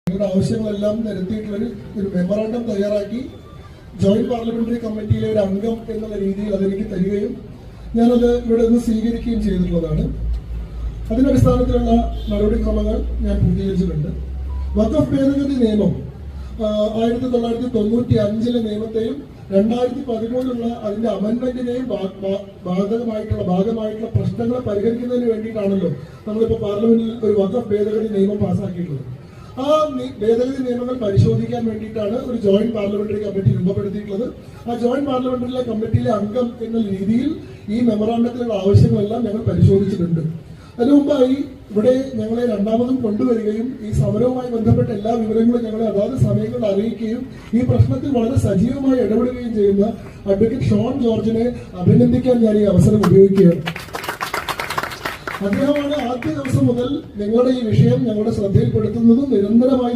നിങ്ങളുടെ ആവശ്യങ്ങളെല്ലാം നിരത്തിയിട്ടുള്ള ഒരു മെമ്മറാണ്ടം തയ്യാറാക്കി ജോയിന്റ് പാർലമെന്ററി കമ്മിറ്റിയിലെ ഒരു അംഗം എന്നുള്ള രീതിയിൽ അതെനിക്ക് തരികയും ഞാനത് ഇവിടെ നിന്ന് സ്വീകരിക്കുകയും ചെയ്തിട്ടുള്ളതാണ്. അതിന്റെ അടിസ്ഥാനത്തിലുള്ള നടപടിക്രമങ്ങൾ ഞാൻ പൂർത്തീകരിച്ചിട്ടുണ്ട്. വഖഫ് ഭേദഗതി നിയമം 1995 നിയമത്തെയും 2013 അതിന്റെ അമെന്റ്മെന്റിനെയും ഭാഗമായിട്ടുള്ള പ്രശ്നങ്ങളെ പരിഹരിക്കുന്നതിന് വേണ്ടിയിട്ടാണല്ലോ നമ്മളിപ്പോൾ പാർലമെന്റിൽ ഒരു വഖഫ് ഭേദഗതി നിയമം പാസ്സാക്കിയിട്ടുള്ളത്. ആ ഭേദഗതി നിയമങ്ങൾ പരിശോധിക്കാൻ വേണ്ടിയിട്ടാണ് ഒരു ജോയിന്റ് പാർലമെന്ററി കമ്മിറ്റി രൂപപ്പെടുത്തിയിട്ടുള്ളത്. ആ ജോയിന്റ് പാർലമെന്ററി കമ്മിറ്റിയിലെ അംഗം എന്ന രീതിയിൽ ഈ മെമ്മറാണ്ടത്തിലുള്ള ആവശ്യങ്ങളെല്ലാം ഞങ്ങൾ പരിശോധിച്ചിട്ടുണ്ട്. അതിനു മുമ്പായി ഇവിടെ ഞങ്ങളെ രണ്ടാമതും കൊണ്ടുവരികയും ഈ സമരവുമായി ബന്ധപ്പെട്ട എല്ലാ വിവരങ്ങളും ഞങ്ങളെ അതാത് സമയങ്ങളിൽ അറിയിക്കുകയും ഈ പ്രശ്നത്തിൽ വളരെ സജീവമായി ഇടപെടുകയും ചെയ്യുന്ന അഡ്വക്കേറ്റ് ഷോൺ ജോർജിനെ അഭിനന്ദിക്കാൻ ഞാൻ ഈ അവസരം ഉപയോഗിക്കുകയാണ്. അദ്ദേഹമാണ് ആദ്യ ദിവസം മുതൽ നിങ്ങളുടെ ഈ വിഷയം ഞങ്ങളുടെ ശ്രദ്ധയിൽപ്പെടുത്തുന്നതും നിരന്തരമായി